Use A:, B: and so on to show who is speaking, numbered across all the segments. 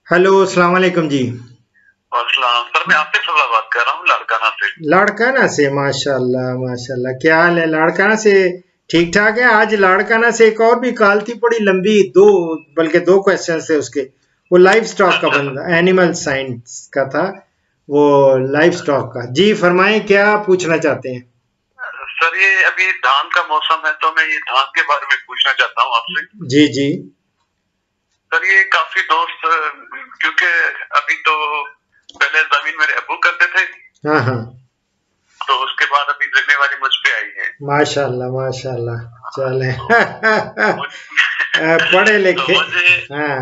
A: Hello, अस्सलाम वालेकुम जी।
B: अस्सलाम सर, मैं आपसे सलाह बात कर रहा हूँ लाड़काना से।
A: लाड़काना से, माशाल्लाह माशाल्लाह, क्या हाल है लाड़काना से? ठीक ठाक है। आज लाड़काना से एक और भी कॉल थी, बड़ी लंबी, दो बल्कि दो क्वेश्चन थे उसके। वो लाइव स्टॉक का
B: अच्छा सर।
A: बंदा, एनिमल साइंस का था वो, लाइव स्टॉक का। जी फरमाएं, क्या पूछना चाहते हैं?
B: सर ये अभी धान का मौसम है तो मैं ये धान के बारे में पूछना चाहता हूँ आपसे।
A: जी जी।
B: सर ये काफी दोस्त क्योंकि अभी तो पहले जमीन मेरे अब्बू करते थे,
A: हाँ हाँ।
B: तो उसके बाद अभी जिम्मेवारी मुझ पे आई है।
A: माशाल्लाह माशाल्लाह। चले
B: तो मुझ
A: पढ़े
B: तो
A: लिखे।
B: मुझे
A: हाँ।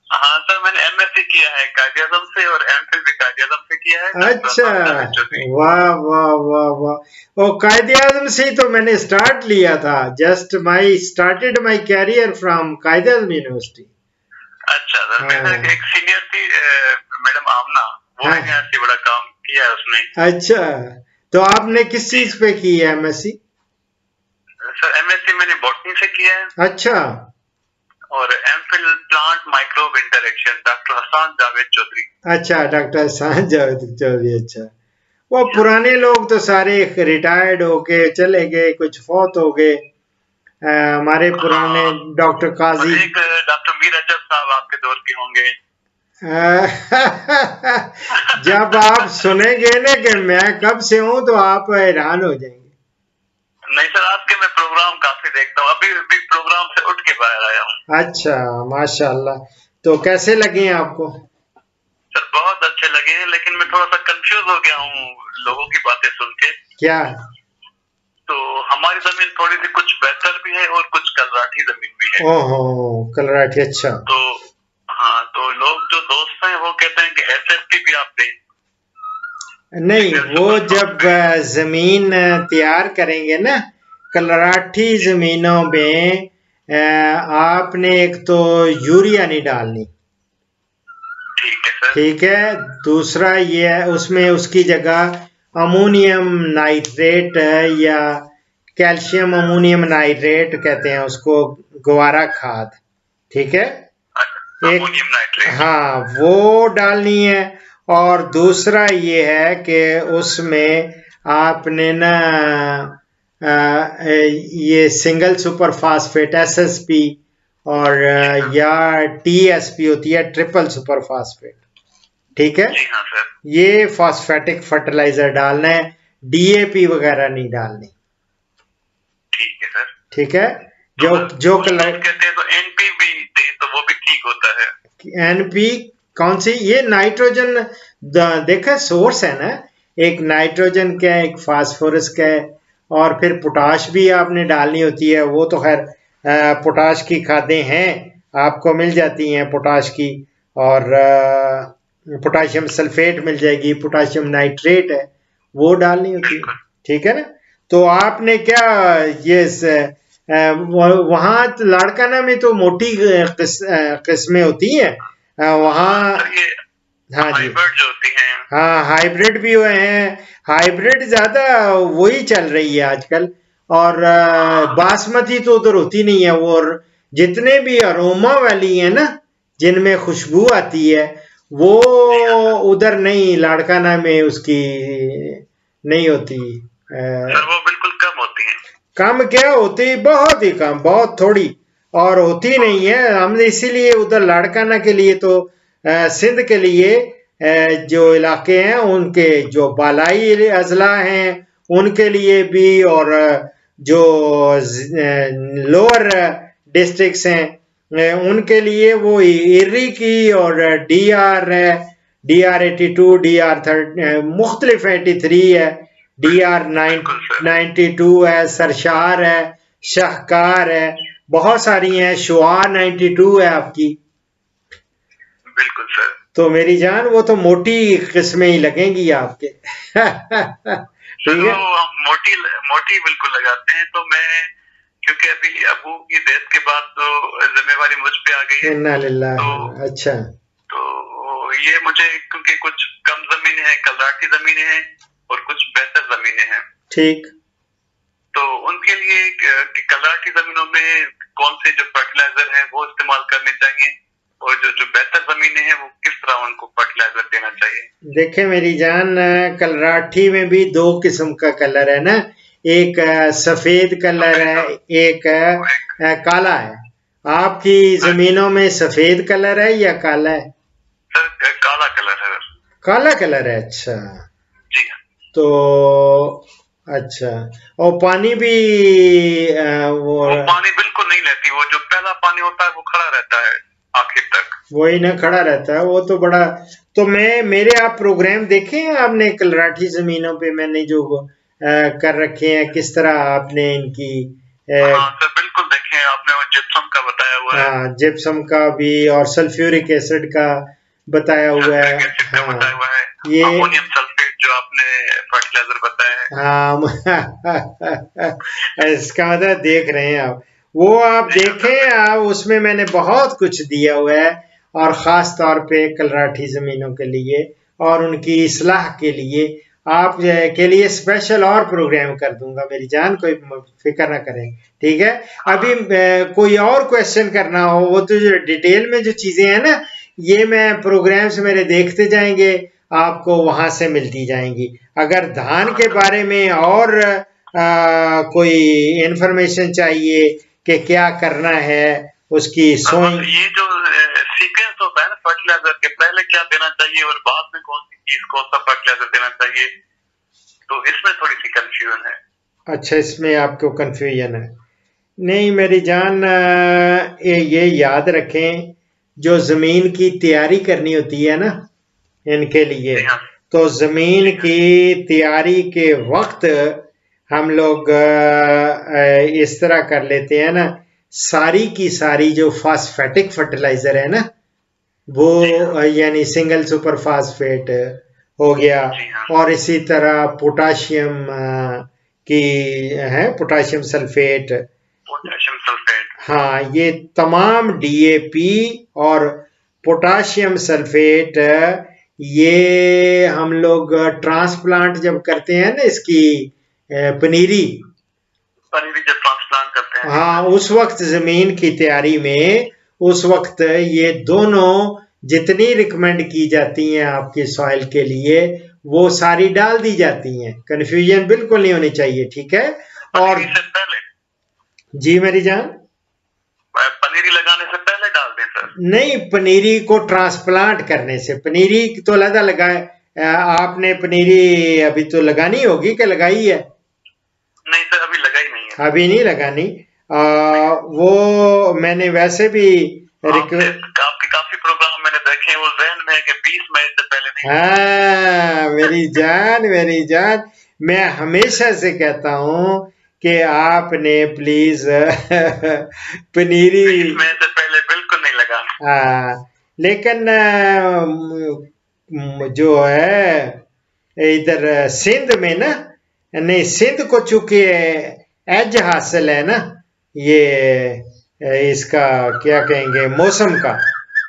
B: हाँ सर, मैंने एमएससी किया है कायदे आजम से और एमफिल भी कायदे आजम से किया है, डॉक्टर
A: अच्छा।
B: आसान जावेद चौधरी।
A: वाह वाह वाह वाह। और कायदे आजम से ही तो मैंने स्टार्ट लिया था। Just my started my career from Quaid-e Azam university.
B: अच्छा सर, मेरा
A: हाँ
B: एक सीनियर थी मैडम आमना, वो
A: हाँ।
B: यहाँ से बड़ा काम किया है उसने।
A: अच्छा, तो आपने किस
B: जी
A: चीज पे की है एमएससी?
B: सर, एमएससी मैंने बॉटनी से किया है
A: अच्छा।
B: और MPhil plant microbe interaction, doctor Hasan Javed Chaudhary.
A: अच्छा, डॉक्टर साहब जावेद चौधरी। अच्छा, वो
B: जी हाँ
A: पुराने लोग तो सारे रिटायर्ड होके चले गए, कुछ फौत हो गए। हमारे पुराने
B: हाँ,
A: डॉक्टर
B: और
A: काजी।
B: एक डॉक्टर मीर अजब साहब आपके दौर के होंगे।
A: जब आप सुनेंगे ना कि मैं कब से हूं तो आप हैरान हो जाएंगे।
B: नहीं सर, आपके मैं प्रोग्राम काफी देखता हूँ, अभी भी प्रोग्राम से उठ के बाहर आया हूँ।
A: अच्छा, माशाल्लाह। तो कैसे लगे आपको?
B: सर बहुत अच्छे लगे हैं, लेकिन मैं थोड़ा सा कंफ्यूज हो गया हूँ लोगों की बातें सुन के।
A: क्या?
B: तो हमारी जमीन थोड़ी सी कुछ बेहतर भी है और कुछ कलराठी जमीन भी है।
A: ओहो, कलराठी। अच्छा।
B: तो हाँ, तो लोग जो दोस्त हैं वो कहते हैं कि एसएसपी भी आप दें,
A: नहीं,
B: सिंगल
A: वो
B: सुपर
A: जब
B: फॉस्फेट।
A: जमीन तैयार करेंगे ना, कलराठी
B: जी
A: जमीनों में आपने एक तो यूरिया नहीं डालनी।
B: ठीक है सर।
A: ठीक है। दूसरा ये है, उसमें उसकी जगह अमोनियम नाइट्रेट या कैल्शियम अमोनियम नाइट्रेट कहते हैं उसको, ग्वारा खाद। ठीक है। एक,
B: अमोनियम नाइट्रेट।
A: हाँ, वो डालनी है। और दूसरा ये है कि उसमें आपने ना ये सिंगल सुपर फास्फेट एसएसपी और
B: जी हाँ।
A: या टीएसपी होती है, ट्रिपल सुपर फास्फेट। ठीक है।
B: जी हाँ सर।
A: ये फॉस्फेटिक फर्टिलाइजर डालना है, डीएपी वगैरह नहीं डालनी।
B: ठीक है सर।
A: ठीक है।
B: तो
A: जो जो
B: कुछ
A: कलर
B: दोस्त कहते हैं तो एनपी भी दे तो वो भी ठीक होता है।
A: एनपी, कौन सी? ये नाइट्रोजन। देखा, सोर्स है ना, एक नाइट्रोजन का है, एक फास्फोरस का है, और फिर पोटाश भी आपने डालनी होती है। वो तो खैर पोटाश की खादें हैं, आपको मिल जाती हैं पोटाश की। और पोटाशियम सल्फेट मिल जाएगी, पोटाशियम नाइट्रेट है, वो डालनी होती है।
B: बिल्कुल।
A: ठीक है ना? तो आपने क्या, ये वहाँ लाड़काना में तो मोटी किस्में होती हैं वहाँ।
B: सर ये
A: हाँ जी।
B: हाइब्रिड जो होती हैं।
A: हाँ, हाइब्रिड भी हुए हैं। हाइब्रिड ज्यादा वही चल रही है आजकल। और
B: हाँ
A: बासमती तो उधर होती नहीं है वो। और जितने भी अरोमा वाली है ना, जिनमें खुशबू आती है, वो
B: जी हाँ सर।
A: उधर नहीं, लाड़काना में उसकी नहीं होती।
B: सर वो बिल्कुल कम होती हैं।
A: कम क्या होती, बहुत ही कम, बहुत थोड़ी, और होती नहीं है। हम इसीलिए उधर लाड़काना के लिए तो सिंध के लिए जो इलाके हैं उनके जो बालाई अजला हैं उनके लिए भी, और जो लोअर डिस्ट्रिक्ट्स हैं उनके लिए वो इर्री की और डी आर 82, डी आर मुख्तलिफ 83 है, डी आर
B: बिल्कुल सर।
A: 92 है, सरशार है, शाहकार है, बहुत सारी हैं, शुआ 92 है आपकी।
B: बिल्कुल सर।
A: तो मेरी जान, वो तो मोटी किस्में ही लगेंगी आपके।
B: सर
A: ठीक है।
B: वो हम मोटी मोटी बिल्कुल लगाते हैं, तो मैं क्योंकि अभी अबू की डेथ के बाद तो जिम्मेवारी मुझ पे आ गई है।
A: इन्ना
B: तो
A: लिल्लाह। अच्छा।
B: ये मुझे क्योंकि कुछ कम जमीनें हैं, कलराठी जमीनें हैं और कुछ बेहतर जमीनें हैं,
A: ठीक।
B: तो उनके लिए कलराठी जमीनों में कौन से जो फर्टिलाइजर हैं वो इस्तेमाल करने चाहिए और जो जो बेहतर जमीनें हैं वो किस तरह उनको फर्टिलाइजर देना चाहिए?
A: देखे मेरी जान, कलराठी में भी दो किस्म का कलर है ना, एक सफेद कलर
B: सफेद
A: है,
B: और
A: एक
B: एक
A: काला है। आपकी जमीनों में सफेद कलर है या काला है?
B: सर काला कलर है सर।
A: काला कलर है, अच्छा।
B: जी हाँ।
A: तो अच्छा, और पानी भी वो
B: वो पानी बिल्कुल नहीं लेती, वो जो पहला पानी होता है वो खड़ा रहता है आखिर तक।
A: वही ना, खड़ा रहता है वो तो बड़ा। तो मेरे आप प्रोग्राम देखे हैं आपने कलराठी जमीनों पे? मैंने जो कर रखे हैं, किस तरह आपने इनकी
B: हाँ सर बिल्कुल देखे हैं, आपने वो जिप्सम का बताया हुआ है।
A: हाँ, जिप्सम का भी और सल्फ्यूरिक एसिड का बताया हुआ है।
B: सल्फ्यूरिक एसिड का
A: हाँ,
B: बताया हुआ है,
A: ये
B: अमोनियम सल्फेट जो आपने फर्टिलाइजर बताया है।
A: हाँ इसका मतलब देख रहे हैं आप, वो आप
B: जी हाँ सर
A: देखें,
B: बिल्कुल।
A: आप उसमें मैंने बहुत कुछ दिया हुआ है, और ख़ास तौर पे कलराठी ज़मीनों के लिए और उनकी इस्लाह के लिए, आप के लिए स्पेशल और प्रोग्राम कर दूंगा मेरी जान, कोई फिक्र ना करें, ठीक है। अभी कोई और क्वेश्चन करना हो, वो तो जो डिटेल में जो चीज़ें हैं ना, ये मैं प्रोग्राम्स मेरे देखते जाएंगे, आपको वहां से मिलती जाएंगी। अगर धान के बारे में और कोई इंफॉर्मेशन चाहिए कि क्या करना है, उसकी
B: अब
A: सोइंग,
B: ये जो सीक्वेंस होता है ना फर्टिलाइजर के, पहले क्या देना चाहिए और बाद में कौन सी चीज कौन सा फर्टिलाइजर देना चाहिए, तो इसमें थोड़ी सी कंफ्यूजन है।
A: अच्छा, इसमें आपको कंफ्यूजन है? नहीं मेरी जान, ये याद रखें, जो जमीन की तैयारी करनी होती है ना इनके लिए,
B: जी हाँ।
A: तो जमीन
B: जी हाँ।
A: की तैयारी के वक्त हम लोग इस तरह कर लेते हैं ना, सारी की सारी जो फास्फेटिक फर्टिलाइजर है ना, वो
B: जी हाँ।
A: यानी सिंगल सुपर फास्फेट हो गया,
B: जी हाँ।
A: और इसी तरह पोटाशियम की है, पोटाशियम सल्फेट,
B: पोटेशियम सल्फेट।
A: हाँ, ये तमाम डीएपी और पोटाशियम सल्फेट, ये हम लोग ट्रांसप्लांट जब करते हैं ना इसकी पनीरी,
B: पनीरी जब ट्रांसप्लांट करते हैं, जी
A: हाँ,
B: सर।
A: उस वक्त जमीन की तैयारी में, उस वक्त ये दोनों जितनी रिकमेंड की जाती हैं आपकी सॉइल के लिए, वो सारी डाल दी जाती हैं, कंफ्यूजन बिल्कुल नहीं होनी चाहिए, ठीक है। और
B: पनीरी से पहले,
A: जी मेरी जान,
B: पनीरी लगाने से पहले डाल दें सर?
A: नहीं, पनीरी को ट्रांसप्लांट करने से, पनीरी तो अलग लगाए, आपने पनीरी अभी तो लगानी होगी कि लगाई है?
B: नहीं सर अभी लगाई नहीं है।
A: अभी नहीं लगानी, वो मैंने वैसे भी
B: आपके काफी प्रोग्राम मैंने देखे हैं, वो जहन में है कि 20 मई से पहले नहीं।
A: हाँ मेरी जान, मैं हमेशा से कहता हूँ कि आपने प्लीज पनीरी,
B: 20 मई से पहले बिल्कुल नहीं लगाना।
A: लेकिन जो है इधर सिंध में ना, नहीं, सिंध को चूंकि एज हासिल है ना, ये इसका क्या कहेंगे, मौसम का,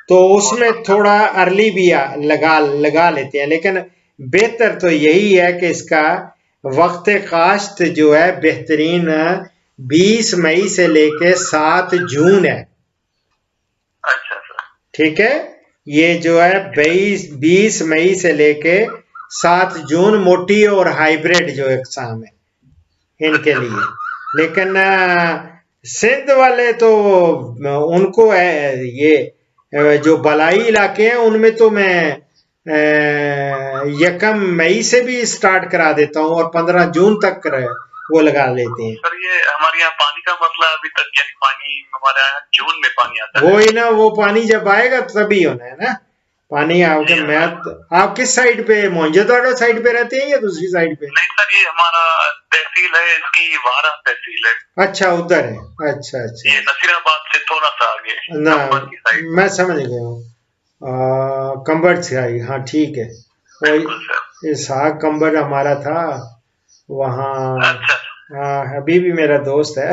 A: तो उसमें थोड़ा अर्ली भी लगा लेते हैं, लेकिन बेहतर तो यही है कि इसका वक्त काश्त जो है बेहतरीन 20 मई से लेके 7 जून है।
B: अच्छा सर।
A: ठीक है, ये जो है 20 मई से लेके 7 जून मोटी और हाइब्रिड जो एग्जाम है इनके लिए। लेकिन सिंध वाले तो उनको ये जो बलाई इलाके हैं उनमें तो मैं यकम मई से भी स्टार्ट करा देता हूँ और 15 जून तक वो लगा लेते हैं।
B: सर ये हमारे यहाँ पानी का मसला अभी तक, यानी पानी हमारे यहाँ जून में पानी आता है।
A: वो ही ना, वो पानी जब आएगा तभी होना है ना पानी। आपके मैं आप किस साइड पे, मोहनजोदड़ो साइड पे रहते हैं या दूसरी साइड पे?
B: नहीं सर ये हमारा तहसील है, इसकी वारा तहसील है।
A: अच्छा, उधर है, अच्छा अच्छा।
B: ये नसीराबाद से थोड़ा सा आगे
A: ना,
B: कंबर की साइड।
A: मैं समझ गया हूँ, कंबर से आई, हाँ ठीक है।
B: बिल्कुल सर।
A: वो इसहाक कंबर हमारा था वहाँ,
B: अच्छा
A: अभी भी मेरा दोस्त है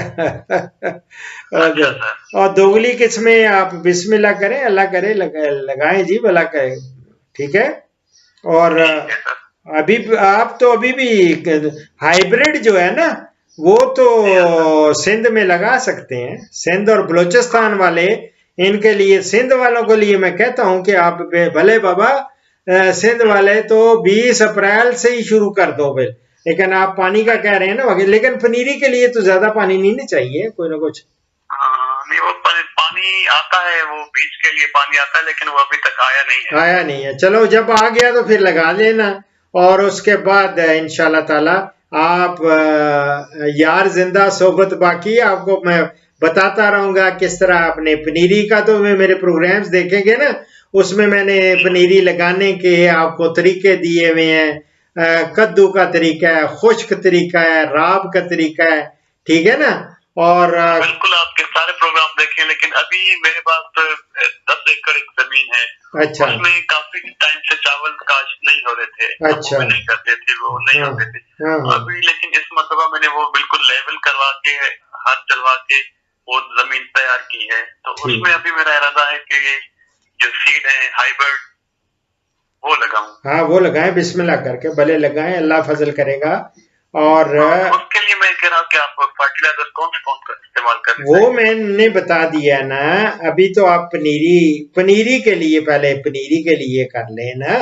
B: अच्छा सर।
A: और दोगली किस्में आप बिस्मिल्लाह करें, अल्लाह करे, लगाएं जी, भला करें, ठीक है। और
B: ठीक है सर।
A: अभी आप तो अभी भी हाइब्रिड जो है ना, वो तो सिंध में लगा सकते हैं, सिंध और बलूचिस्तान वाले इनके लिए, सिंध वालों के लिए मैं कहता हूं कि आप भले बाबा सिंध वाले तो 20 अप्रैल से ही शुरू कर दो फिर, लेकिन आप पानी का कह रहे हैं ना, लेकिन पनीरी के लिए तो ज्यादा पानी नहीं चाहिए, कोई ना कुछ।
B: नहीं, वो पानी आता है, वो बीज के लिए पानी आता है, लेकिन वो अभी तक आया नहीं है।
A: चलो जब आ गया तो फिर लगा लेना, और उसके बाद इंशाल्लाह ताला आप यार जिंदा सोबत बाकी, आपको मैं बताता रहूंगा किस तरह आपने पनीरी का, तो मेरे प्रोग्राम्स देखेंगे ना, उसमें मैंने पनीरी लगाने के आपको तरीके दिए हुए हैं, कद्दू का तरीका है, खुश्क तरीका है, राब का तरीका है, ठीक है ना। और
B: बिल्कुल आपके सारे प्रोग्राम देखे, लेकिन अभी मेरे पास 10 एकड़ एक जमीन है।
A: अच्छा।
B: उसमें काफी टाइम से चावल काश्त नहीं हो रहे थे।
A: अच्छा।
B: नहीं करते थे, वो नहीं होते थे। अभी लेकिन इस मरतबा मैंने वो बिल्कुल लेवल करवा के, हाथ चलवा के वो जमीन तैयार की है। तो उसमें अभी मेरा इरादा है कि जो सीड है हाइब्रिड वो लगाऊं।
A: हाँ वो लगाएं, बिस्मिल्लाह करके भले लगाएं, अल्लाह फजल करेगा। और
B: उसके लिए मैं कह रहा हूँ कि आप फर्टिलाइजर कौन का इस्तेमाल कर,
A: वो मैंने बता दिया ना अभी, तो आप पनीरी के लिए पहले पनीरी के लिए कर लेना,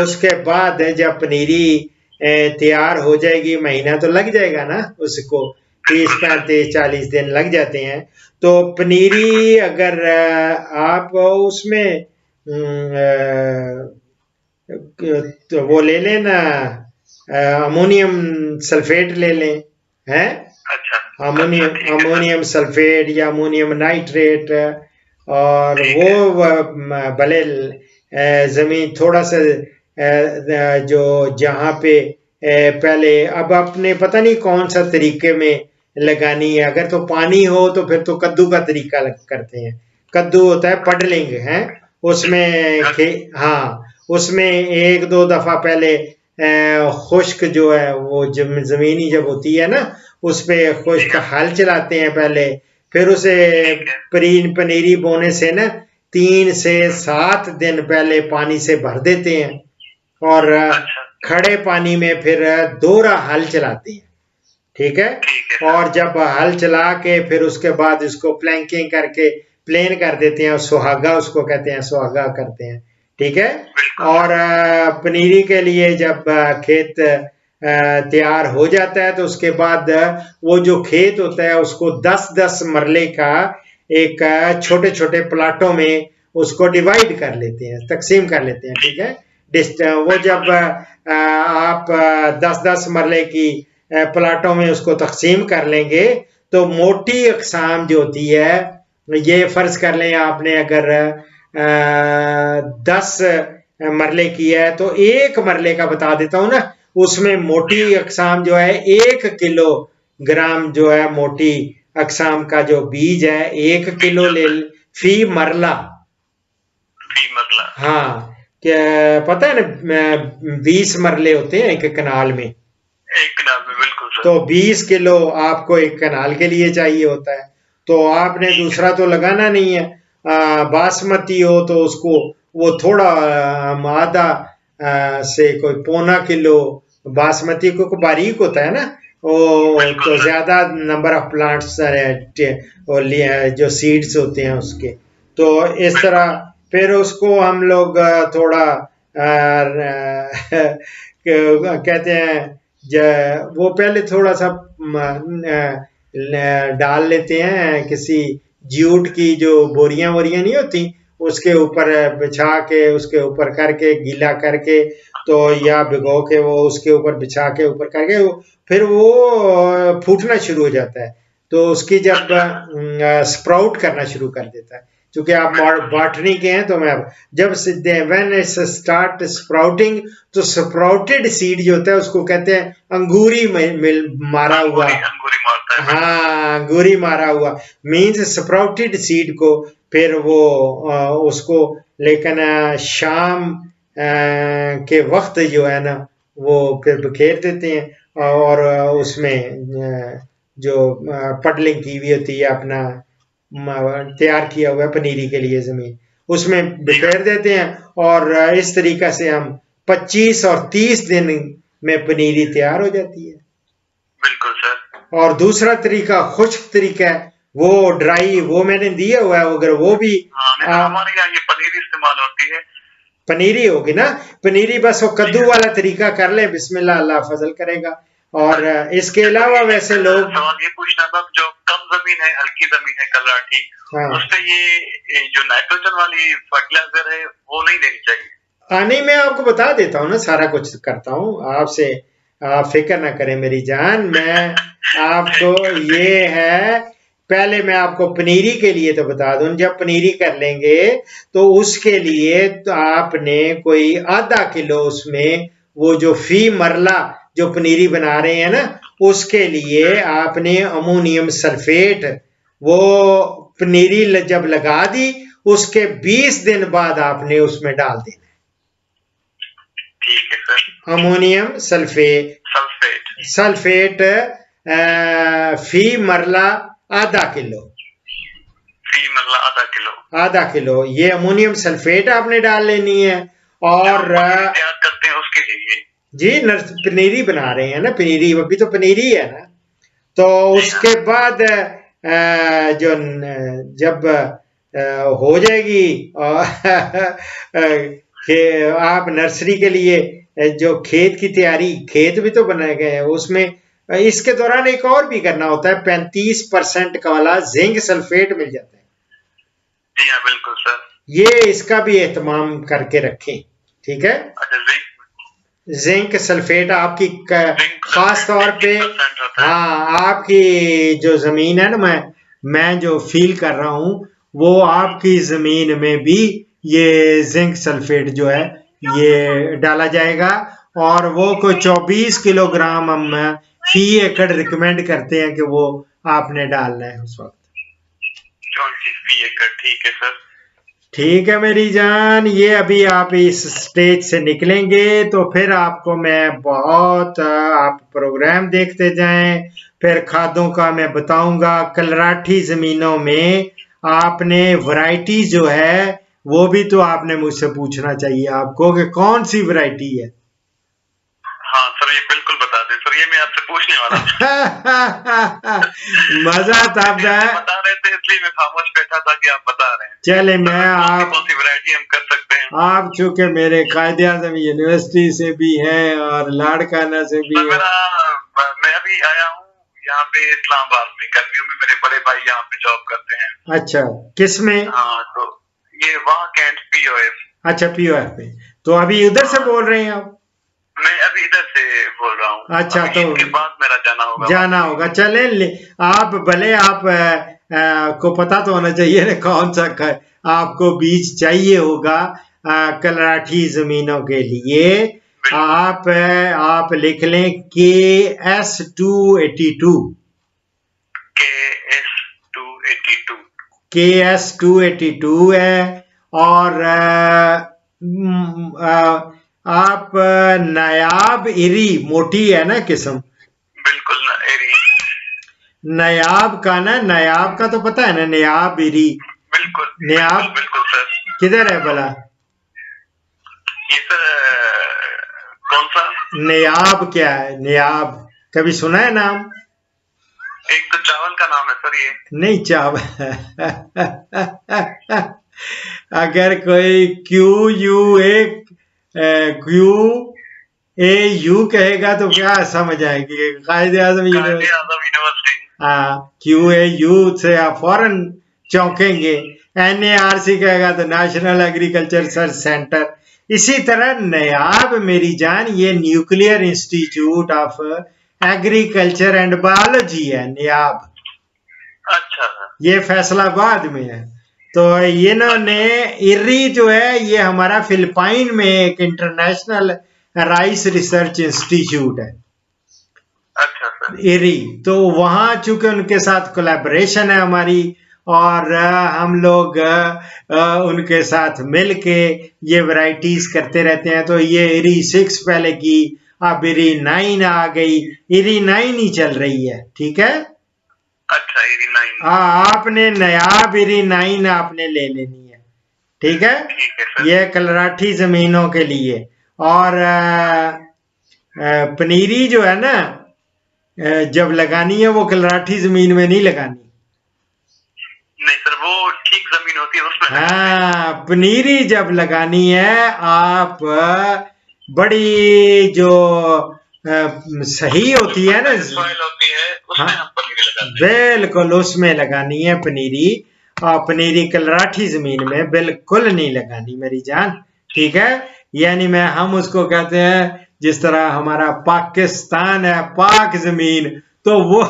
A: उसके बाद जब पनीरी तैयार हो जाएगी, महीना तो लग जाएगा ना उसको, 30-35-40 दिन लग जाते हैं। तो पनीरी अगर आप उसमें तो वो ले लेना, अमोनियम सल्फेट ले लें, हैं? अमोनियम सल्फेट या अमोनियम नाइट्रेट, और वो भले जमीन थोड़ा सा जो जहाँ पे पहले, अब आपने पता नहीं कौन सा तरीके में लगानी है, अगर तो पानी हो तो फिर तो कद्दू का तरीका करते हैं। कद्दू होता है पडलिंग है, उसमें हाँ उसमें 1-2 दफा पहले खुश्क जो है वो जमीनी जब होती है ना, उस पे खुश्क हल चलाते हैं पहले, फिर उसे पनीरी बोने से ना 3 से 7 दिन पहले पानी से भर देते हैं, और खड़े पानी में फिर दोहरा हल चलाते हैं, ठीक है। और जब हल चला के फिर उसके बाद इसको प्लैंकिंग करके प्लेन कर देते हैं, सुहागा उसको कहते हैं, सुहागा करते हैं, ठीक है। और पनीरी के लिए जब खेत तैयार हो जाता है तो उसके बाद वो जो खेत होता है उसको 10-10 मरले का एक छोटे छोटे प्लाटों में उसको डिवाइड कर लेते हैं, तकसीम कर लेते हैं, ठीक है। वो जब आप 10-10 मरले की प्लाटों में उसको तकसीम कर लेंगे, तो मोटी अकसाम जो होती है, ये फर्ज कर लें आपने अगर 10 मरले की है, तो 1 मरले का बता देता हूं ना, उसमें मोटी अकसाम जो है 1 किलोग्राम जो है मोटी अकसाम का जो बीज है 1 किलो ले फी मरला। हाँ, क्या पता है ना, 20 मरले होते हैं एक कनाल में।
B: बिल्कुल सर।
A: तो 20 किलो आपको एक कनाल के लिए चाहिए होता है। तो आपने दूसरा तो लगाना नहीं है, बासमती हो तो उसको वो थोड़ा आधा से कोई 1.25 किलो बासमती को बारीक होता है ना वो, तो ज्यादा नंबर ऑफ प्लांट्स जो सीड्स होते हैं उसके, तो इस तरह फिर उसको हम लोग थोड़ा कहते हैं वो पहले थोड़ा सा डाल लेते हैं किसी जूट की जो बोरियां वोरियां नहीं होती, उसके ऊपर बिछा के, उसके ऊपर करके गीला करके, तो या भिगो के वो उसके ऊपर बिछा के ऊपर करके फिर वो फूटना शुरू हो जाता है। तो उसकी जब स्प्राउट करना शुरू कर देता है, क्योंकि आप बॉटनी के हैं, तो मैं जब व्हेन इट्स स्टार्ट स्प्राउटिंग, तो स्प्राउटेड सीड जो होता है उसको कहते हैं अंगूरी मारा हुआ। हाँ, अंगूरी मारा हुआ मीन्स स्प्राउटेड सीड को फिर वो उसको, लेकिन शाम के वक्त जो है ना वो फिर बिखेर देते हैं, और उसमें जो पडलिंग की हुई होती है, अपना तैयार किया हुआ है पनीरी के लिए जमीन, उसमें बिखेर देते हैं, और इस तरीका से हम 25 और 30 दिन में पनीरी तैयार हो जाती है।
B: बिल्कुल सर।
A: और दूसरा तरीका खुश्क तरीका है, वो ड्राई वो मैंने दिया हुआ है, अगर वो भी
B: हमारे यहाँ ये पनीरी इस्तेमाल होती है।
A: पनीरी होगी ना, पनीरी बस वो कद्दू वाला तरीका कर ले, बिस्मिल्लाह, अल्लाह फजल करेगा। और इसके अलावा वैसे लोग
B: सवाल ये पूछना था, जो कम जमीन है, हल्की जमीन है कलराठी, उस पे ये जो नाइट्रोजन वाली फर्टिलाइजर है वो नहीं देनी चाहिए?
A: नहीं, मैं आपको बता देता हूँ ना, सारा कुछ करता हूँ आपसे, आप फिक्र ना करें मेरी जान। मैं आपको ये है, पहले मैं आपको पनीरी के लिए तो बता दूं, जब पनीरी कर लेंगे तो उसके लिए तो आपने कोई आधा किलो उसमें वो जो फी मरला जो पनीरी बना रहे हैं ना, उसके लिए आपने अमोनियम सल्फेट वो पनीरी जब लगा दी, उसके 20 दिन बाद आपने उसमें डाल देना।
B: ठीक है सर।
A: अमोनियम सल्फेट फी मरला आधा किलो, आधा किलो ये अमोनियम सल्फेट आपने डाल लेनी है। और
B: तैयार करते हैं उसके लिए
A: जी, पनीरी बना रहे हैं ना, पनीरी अभी तो पनीरी है ना, तो उसके बाद जो जब हो जाएगी आप नर्सरी के लिए जो खेत की तैयारी, खेत भी तो बनाए गए हैं उसमें, इसके दौरान एक और भी करना होता है, 35% का वाला जिंक सल्फेट मिल जाता है।
B: जी हाँ बिल्कुल सर।
A: ये इसका भी एहतमाम करके रखें, ठीक है। जिंक सल्फेट आपकी खास तौर पे, हाँ, आपकी जो जमीन है ना, मैं जो फील कर रहा हूँ वो आपकी जमीन में भी ये जिंक सल्फेट जो है ये डाला जाएगा, और वो कोई 24 किलोग्राम हम फी एकड़ रिकमेंड करते हैं कि वो आपने डालना है उस वक्त।
B: 24 फी एकड़, ठीक है सर।
A: ठीक है मेरी जान, ये अभी आप इस स्टेज से निकलेंगे तो फिर आपको मैं बहुत, आप प्रोग्राम देखते जाएं, फिर खादों का मैं बताऊंगा। कलराठी जमीनों में आपने वैरायटी जो है वो भी तो आपने मुझसे पूछना चाहिए आपको कि कौन सी वैरायटी है।
B: हाँ सर, ये बिल्कुल बता दें सर, ये मैं आपसे पूछने वाला था।
A: मजा तब है,
B: बता रहे थे इसलिए मैं खामोश बैठा था कि आप बता रहे हैं।
A: चले मैं आप
B: कौन सी वैरायटी हम कर सकते हैं?
A: आप चूंकि मेरे कायदे आज़म यूनिवर्सिटी से भी है और लाड़काना से भी है।
B: मैं अभी आया हूँ यहाँ पे इस्लामाबाद में, गर्मियों में मेरे बड़े भाई यहाँ पे जॉब करते हैं।
A: अच्छा, किस में?
B: हाँ, तो ये वहाँ कैंट POF। अच्छा,
A: POF में, तो अभी उधर से बोल रहे हैं आप?
B: मैं अभी इधर से बोल रहा हूँ।
A: अच्छा, तो
B: इसके बाद मेरा जाना होगा।
A: चले, आप भले आप को पता तो होना चाहिए ना कौन सा आपको बीज चाहिए होगा कलराठी जमीनों के लिए। आप लिख लें KS282। KS282 है। और आप नायाब इरी मोटी है ना किस्म?
B: बिल्कुल इरी।
A: नायाब का ना, नायाब का तो पता है ना, नायाब इरी।
B: बिल्कुल
A: नायाब
B: बिल्कुल सर।
A: किधर है भला
B: ये सर? कौन सा
A: नायाब? क्या है नायाब, कभी सुना है नाम?
B: एक तो चावल का नाम है सर ये।
A: नहीं, चावल अगर कोई QUAU कहेगा तो क्या समझ आएगी? कायदे आज़म यूनिवर्सिटी। QAU से आप फौरन चौंकेंगे। NARC कहेगा तो नेशनल एग्रीकल्चर रिसर्च सेंटर। इसी तरह नायाब मेरी जान, ये nuclear institute of agriculture and biology है नायाब।
B: अच्छा,
A: ये फैसलाबाद में है। तो इन्होंने इर्री जो है, ये हमारा फिलिपाइन में एक इंटरनेशनल राइस रिसर्च इंस्टीट्यूट है।
B: अच्छा सर।
A: इरी, तो वहाँ चूंकि उनके साथ कोलैबोरेशन है हमारी, और हम लोग उनके साथ मिलके ये वैरायटीज करते रहते हैं। तो ये इरी 6 पहले की, अब इरी 9 आ गई, इरी 9 ही चल रही है, ठीक है।
B: अच्छा, इरी 9।
A: हाँ, आपने नायाब इरी 9 आपने ले लेनी है, ठीक है।
B: ठीक है सर।
A: ये कलराठी जमीनों के लिए। और पनीरी जो है ना, जब लगानी है वो कलराठी जमीन में नहीं लगानी।
B: होती है उसमें।
A: हाँ, पनीरी जब लगानी है आप बड़ी जो सही होती है ना,
B: सॉइल होती है उसमें
A: हाँ
B: हम पनीरी लगाते हैं।
A: बिल्कुल उसमें लगानी है पनीरी। और पनीरी कलराठी जमीन में बिल्कुल नहीं लगानी मेरी जान, ठीक है। यानी मैं हम उसको कहते हैं जिस तरह हमारा पाकिस्तान है पाक जमीन, तो वो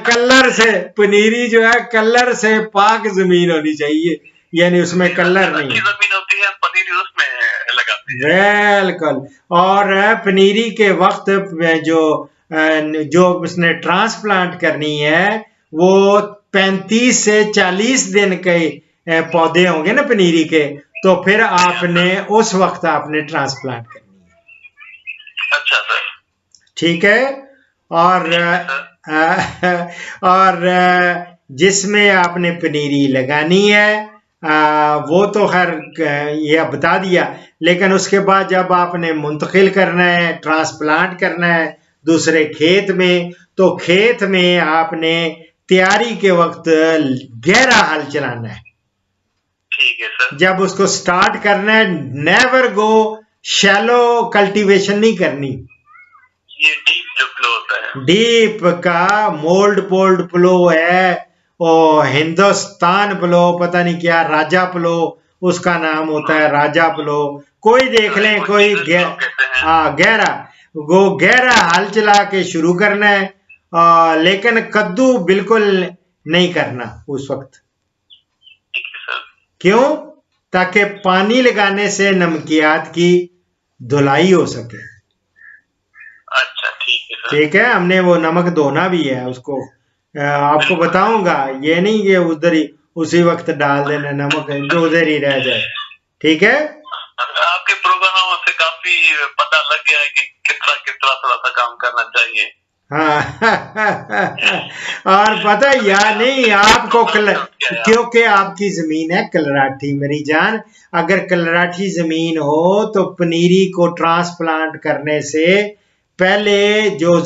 A: कलर से पनीरी जो है कलर से पाक जमीन होनी चाहिए, यानी उसमें कलर नहीं
B: अच्छी
A: है।
B: जमीन होती है पनीरी उसमें लगाते हैं।
A: बिल्कुल। और पनीरी के वक्त जो जो उसने ट्रांसप्लांट करनी है वो 35 से 40 दिन के पौधे होंगे ना पनीरी के, तो फिर आपने उस वक्त आपने ट्रांसप्लांट करनी है।
B: अच्छा सर।
A: ठीक है। और और जिसमें आपने पनीरी लगानी है वो तो खैर ये बता दिया, लेकिन उसके बाद जब आपने मुंतकिल करना है ट्रांसप्लांट करना है दूसरे खेत में, तो खेत में आपने तैयारी के वक्त गहरा हल चलाना है।
B: ठीक है सर।
A: जब उसको स्टार्ट करना है नेवर गो शैलो कल्टीवेशन नहीं करनी।
B: ये डीप जो फ्लो होता है,
A: डीप का मोल्ड पोल्ड प्लो है, और हिंदुस्तान प्लो पता नहीं क्या राजा प्लो उसका नाम होता है, राजा प्लो कोई देख लें कोई गहरा वो गहरा हल चला के शुरू करना है। लेकिन कद्दू बिल्कुल नहीं करना उस वक्त। क्यों? ताकि पानी लगाने से नमकियात की धुलाई हो सके।
B: अच्छा ठीक है सर।
A: ठीक है, हमने वो नमक धोना भी है उसको, आपको बताऊंगा, ये नहीं कि उधर ही उसी वक्त डाल देना नमक जो उधर ही रह जाए। ठीक है,
B: आपके प्रोग्रामों से काफी पता लग गया है कि कितना कितना थोड़ा सा काम करना चाहिए।
A: हाँ और पता या नहीं आपको क्योंकि आपकी जमीन है कलराठी मेरी जान, अगर कलराठी जमीन हो तो पनीरी को ट्रांसप्लांट करने से पहले जो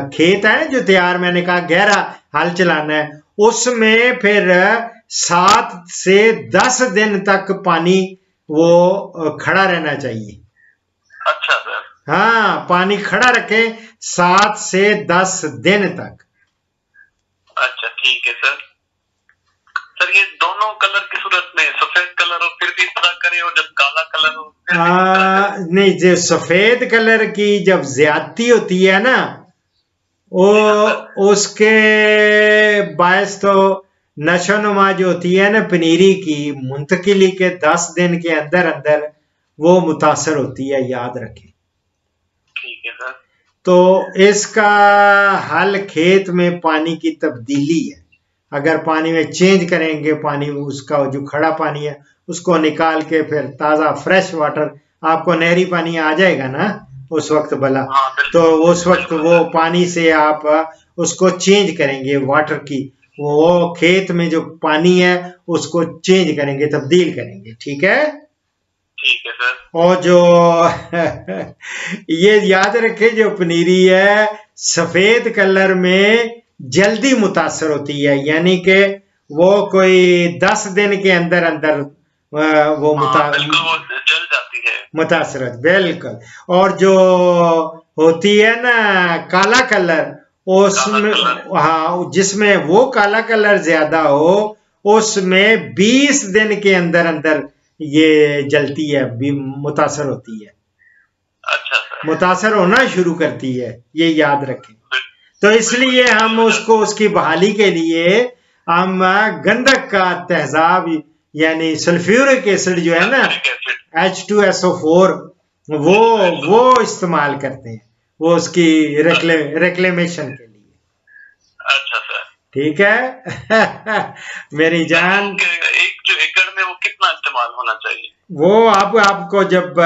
A: खेत है जो तैयार मैंने कहा गहरा हल चलाना है, उसमें फिर 7 से 10 दिन तक पानी वो खड़ा रहना चाहिए।
B: अच्छा सर।
A: हाँ, पानी खड़ा रखें 7 से 10 दिन तक।
B: अच्छा ठीक है सर। सर ये दोनों कलर की सूरत में सफेद कलर हो फिर भी इस तरह करे, और जब काला कलर हो फिर भी इस तरह करे?
A: नहीं, जो सफेद कलर की जब ज्यादती होती है ना वो उसके बायस तो नशोनुमा जो होती है ना पनीरी की मुंतकिली के 10 दिन के अंदर अंदर वो मुतासर होती है, याद रखें।
B: ठीक है सर।
A: तो इसका हल खेत में पानी की तब्दीली है। अगर पानी में चेंज करेंगे पानी, उसका जो खड़ा पानी है उसको निकाल के फिर ताज़ा फ्रेश वाटर, आपको नहरी पानी आ जाएगा ना उस वक्त भला, तो उस वक्त वो पानी से आप उसको चेंज करेंगे वाटर की, वो खेत में जो पानी है उसको चेंज करेंगे तब्दील करेंगे। ठीक है,
B: ठीक है सर।
A: और जो ये याद रखे जो पनीरी है सफेद कलर में जल्दी मुतासर होती है, यानी कि वो कोई 10 दिन के अंदर अंदर वो
B: जल जाती है
A: मुतासरत बिल्कुल। और जो होती है ना काला कलर उसमें, हाँ जिसमें वो काला कलर ज्यादा हो उसमें 20 दिन के अंदर अंदर ये जलती है, मुतासर होती है।
B: अच्छा सर।
A: मुतासर होना शुरू करती है, ये याद रखें। तो इसलिए हम उसको उसकी बहाली के लिए हम गंधक का तेजाब यानी सल्फ्यूरिक एसिड जो है ना H2SO4 वो इस्तेमाल करते हैं, वो उसकी रिक्लेमेशन के लिए।
B: अच्छा सर।
A: ठीक है मेरी जान।
B: एक जो एकड़ में वो कितना इस्तेमाल होना चाहिए?
A: वो आपको जब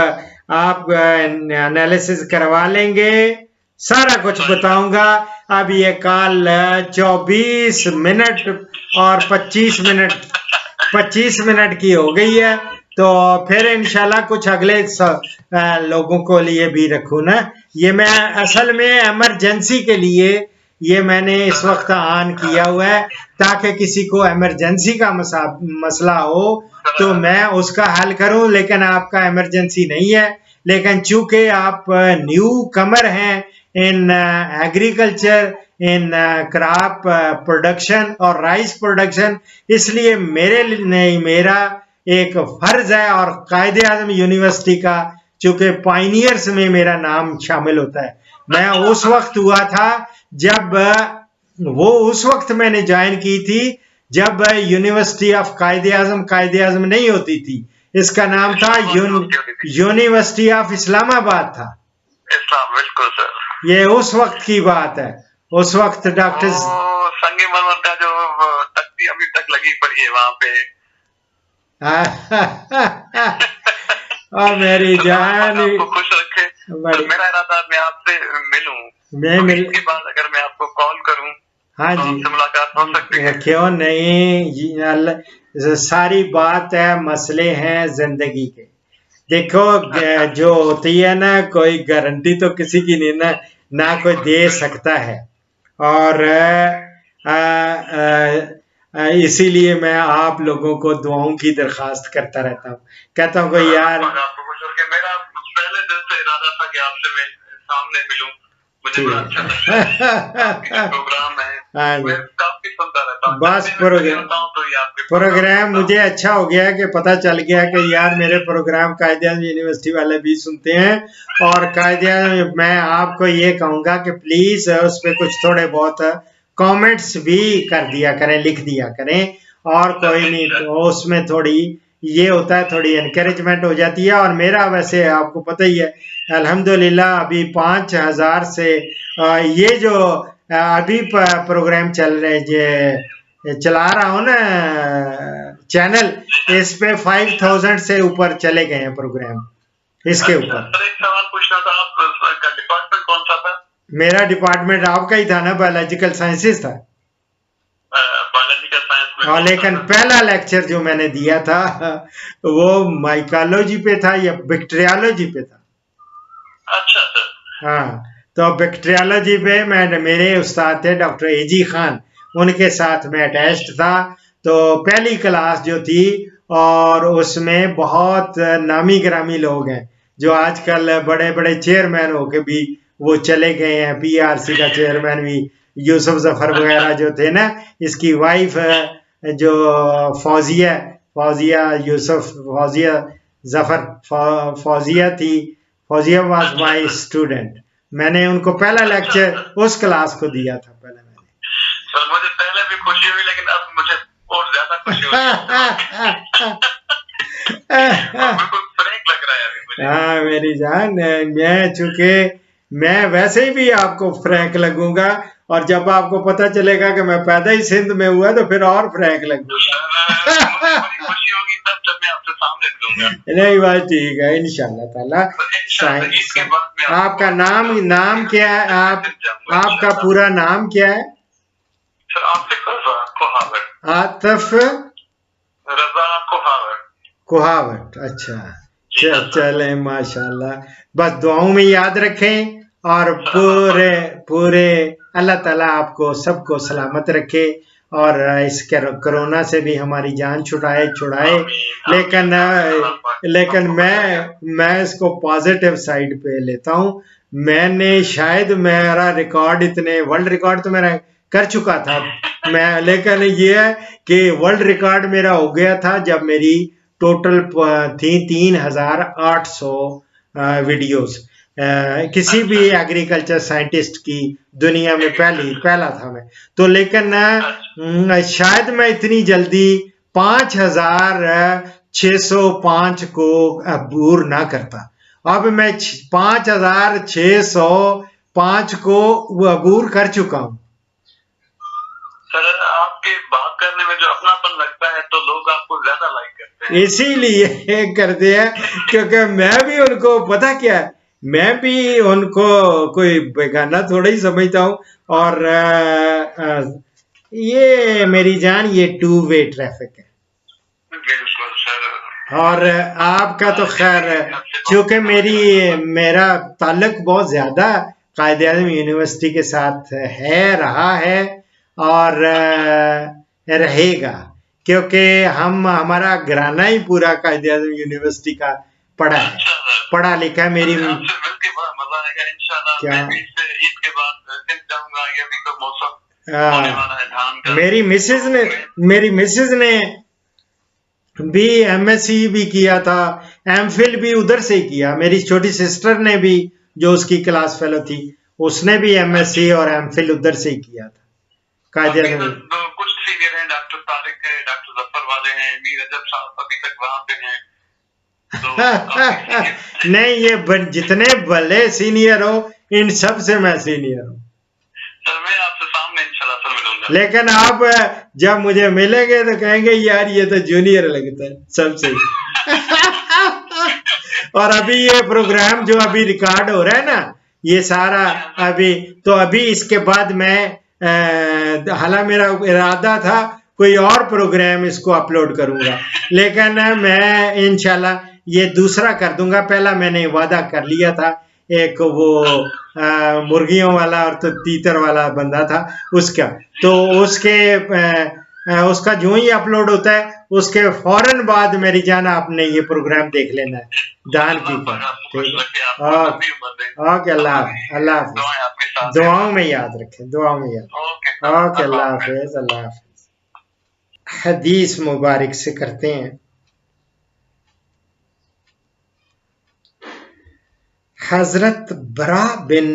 A: आप एनालिसिस करवा लेंगे सारा कुछ बताऊंगा। अब ये कॉल 24 मिनट और 25 मिनट की हो गई है, तो फिर इंशाल्लाह कुछ अगले लोगों को लिए भी रखूँ ना। ये मैं असल में इमरजेंसी के लिए ये मैंने इस वक्त ऑन किया हुआ है ताकि किसी को इमरजेंसी का मसला हो तो मैं उसका हल करूं, लेकिन आपका इमरजेंसी नहीं है। लेकिन चूंकि आप न्यू कमर हैं in agriculture, in crop production और राइस प्रोडक्शन, इसलिए मेरा एक फर्ज है और कायदे आजम यूनिवर्सिटी का, चूंकि पाइनियर्स में मेरा नाम शामिल होता है। मैं उस वक्त हुआ था जब उस वक्त मैंने ज्वाइन की थी जब यूनिवर्सिटी ऑफ कायदे आजम नहीं होती थी, इसका नाम था यूनिवर्सिटी ऑफ इस्लामाबाद था।
B: बिल्कुल सर,
A: ये उस वक्त की बात है। उस वक्त डॉक्टर
B: संगमरमर का जो तख्ती अभी तक लगी पड़ी है वहां पे।
A: और मेरी जान
B: आपको खुश रखे। तो मेरा इरादा मैं आपसे मिलूं, इसके बाद अगर मैं आपको कॉल करूं
A: हाँ
B: तो
A: जी,
B: आपसे मुलाकात हो सकती है।
A: क्यों नहीं, सारी बात है, मसले हैं जिंदगी के। देखो जो होती है ना, कोई गारंटी तो किसी की नहीं ना कोई दे सकता है। और इसीलिए मैं आप लोगों को दुआओं की दरखास्त करता रहता हूँ, कहता हूँ कोई यार।
B: मेरा पहले दिन से इरादा था कि आपसे मैं सामने मिलूं, मुझे बड़ा अच्छा लगता है प्रोग्राम है, मैं काफी सुनता रहता हूँ।
A: बस प्रोग्राम मुझे अच्छा हो गया कि पता चल गया कि यार मेरे प्रोग्राम कायदे आज़म यूनिवर्सिटी वाले भी सुनते हैं। और कायदे मैं आपको ये कहूँगा कि प्लीज उस पर कुछ थोड़े बहुत कमेंट्स भी कर दिया करें, लिख दिया करें, और कोई नहीं तो उसमें थोड़ी ये होता है, थोड़ी एनकरेजमेंट हो जाती है। और मेरा वैसे आपको पता ही है, अल्हम्दुलिल्लाह अभी 5000 से ये जो अभी प्रोग्राम चल रहे जे चला रहा हूँ ना चैनल, इस पे 5000 से ऊपर चले गए हैं प्रोग्राम इसके ऊपर।
B: एक सवाल पूछना था, आपका डिपार्टमेंट कौन सा था?
A: मेरा डिपार्टमेंट आपका ही था ना, बायोलॉजिकल साइंसेस था।
B: बायोलॉजिकल साइंस
A: और लेकिन पहला लेक्चर जो मैंने दिया था वो माइकोलॉजी पे था या बैक्टीरियोलॉजी पे था।
B: अच्छा सर।
A: हाँ, तो बैक्टीरियोलॉजी पे मेरे उस्ताद थे डॉक्टर एजी खान, उनके साथ मैं अटैच्ड था। तो पहली क्लास जो थी, और उसमें बहुत नामी गिरामी लोग हैं जो आजकल बड़े बड़े चेयरमैन होके भी वो चले गए हैं, पीआरसी का चेयरमैन भी यूसुफ जफर वगैरह जो थे ना, इसकी वाइफ जो फौजिया यूसुफ, फौजिया जफर, फौजिया थी, फौजिया वाज माय स्टूडेंट। मैंने उनको पहला लेक्चर उस क्लास को दिया था पहले मैंने।
B: सर मुझे पहले भी खुशी हुई, लेकिन अब मुझे और ज्यादा खुशी हो रही है। बिल्कुल फ्रैंक लग रहा है अभी मुझे।
A: हाँ मेरी जान, मैं चूंकि मैं वैसे ही भी आपको फ्रैंक लगूंगा, और जब आपको पता चलेगा कि मैं पैदा ही सिंध में हुआ तो फिर और फ्रैंक लगूंगा।
B: खुशी होगी तब जब मैं आपसे सामने मिलूंगा।
A: नहीं बात ठीक है, इंशाल्लाह ताला। आपका नाम क्या है? आपका पूरा नाम क्या है?
B: सर आतिफ रजा कोहावत।
A: आतिफ
B: रजा
A: कोहावत, अच्छा। चले माशाल्लाह, बस दुआओं में याद रखें, और पूरे अल्लाह ताला आपको सबको सलामत रखे, और इस कोरोना से भी हमारी जान छुड़ाए। लेकिन मैं इसको पॉजिटिव साइड पे लेता हूँ। मैंने शायद मेरा रिकॉर्ड, इतने वर्ल्ड रिकॉर्ड तो मेरा कर चुका था मैं, लेकिन ये है कि वर्ल्ड रिकॉर्ड मेरा हो गया था जब मेरी टोटल थी 3800 वीडियोस, किसी भी एग्रीकल्चर साइंटिस्ट की दुनिया में पहला था मैं तो। लेकिन शायद मैं इतनी जल्दी 5605 को अबूर ना करता। अब मैं 5605 को अबूर कर चुका हूँ।
B: सर आपके बात करने में जो अपनापन लगता है तो लोग आपको ज्यादा लाइक करते हैं।
A: इसीलिए करते हैं क्योंकि मैं भी उनको, पता क्या, मैं भी उनको कोई बेगाना थोड़ा ही समझता हूँ। और ये मेरी जान, ये 2 वे ट्रैफिक है।
B: बिल्कुल सर।
A: और आपका तो खैर, चूंकि मेरा ताल्लुक बहुत ज्यादा कायद-ए-आज़म यूनिवर्सिटी के साथ है, रहा है और रहेगा, क्योंकि हमारा घराना ही पूरा कायद-ए-आज़म यूनिवर्सिटी का पढ़ा है, पढ़ा लिखा है। मेरी क्या मेरी मिसेज ने भी एमएससी भी किया था, एमफिल भी उधर से ही किया। मेरी छोटी सिस्टर ने भी, जो उसकी क्लास फेलो थी, उसने भी एमएससी और एमफिल उधर से ही किया था कायद-ए-आज़म में।
B: कुछ सीनियर हैं, डॉक्टर तारिक है, डॉक्टर जफर वाले हैं, मीर रजब साहब अभी तक वहां पे हैं। तो
A: नहीं, ये जितने भले सीनियर हो, इन सब से मैं सीनियर हूँ।
B: मैं आपसे सामने इंशाल्लाह मिलूंगा।
A: लेकिन आप जब मुझे मिलेंगे तो कहेंगे यार ये तो जूनियर लगता है सबसे। और अभी ये प्रोग्राम जो अभी रिकॉर्ड हो रहा है ना, ये सारा अभी तो अभी इसके बाद मैं हालांकि मेरा इरादा था कोई और प्रोग्राम इसको अपलोड करूंगा, लेकिन मैं इंशाल्लाह ये दूसरा कर दूंगा। पहला मैंने वादा कर लिया था, एक वो मुर्गियों वाला और तो तीतर वाला बंदा था उसका, तो उसका जो ही अपलोड होता है उसके फौरन बाद मेरी जान आपने ये प्रोग्राम देख लेना है, दान की पर। ठीक है, ओके, अल्लाह हाफिज। दुआओं में याद रखें, दुआओं में याद। ओके, अल्लाह हाफिज, अल्लाह हाफिज। हदीस मुबारक से करते हैं। हजरत बरा बिन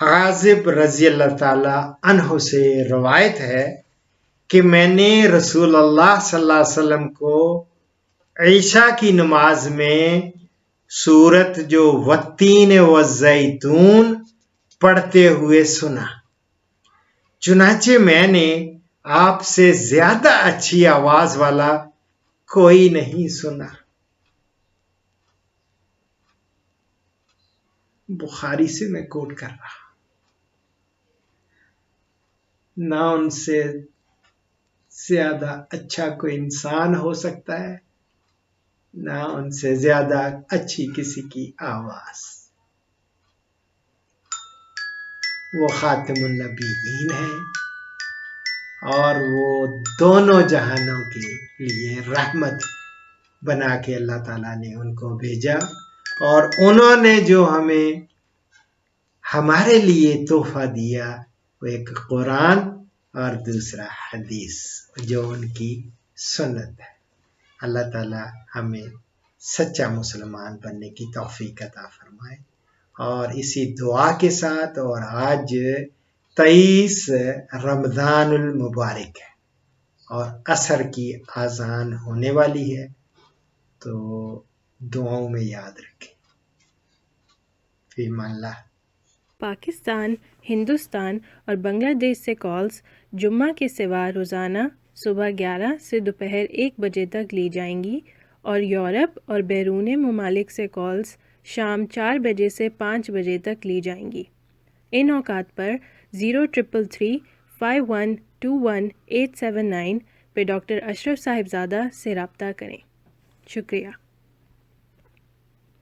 A: आजिब रजी अल्लाह ताला अन्हु से रवायत है कि मैंने रसूल अल्लाह सल्लल्लाहु अलैहि वसल्लम को ईशा की नमाज में सूरत जो वत्तीन व जैतून पढ़ते हुए सुना। चुनाचे मैंने आपसे ज्यादा अच्छी आवाज वाला कोई नहीं सुना। बुखारी से मैं कोट कर रहा। ना उनसे ज्यादा अच्छा कोई इंसान हो सकता है, ना उनसे ज्यादा अच्छी किसी की आवाज। वो खातिमुन नबीयीन है और वो दोनों जहानों के लिए रहमत बना के अल्लाह ताला ने उनको भेजा, और उन्होंने जो हमें हमारे लिए तोहफा दिया वो एक कुरान और दूसरा हदीस जो उनकी सुन्नत है। अल्लाह ताला हमें सच्चा मुसलमान बनने की तौफीक अता फरमाए। और इसी दुआ के साथ, और आज 23 रमज़ानुल मुबारक है और असर की आज़ान होने वाली है, तो दुआओं में याद रखें। फीमाल्लाह।
C: पाकिस्तान, हिंदुस्तान और बांग्लादेश से कॉल्स जुम्मा के सिवा रोज़ाना सुबह 11 से दोपहर 1 बजे तक ली जाएंगी, और यूरोप और बैरून ममालिक से कॉल्स शाम 4 बजे से 5 बजे तक ली जाएंगी। इन औकात पर 0333 5121 879 पे डॉक्टर अशरफ साहिबजादा से रब्ता करें। शुक्रिया।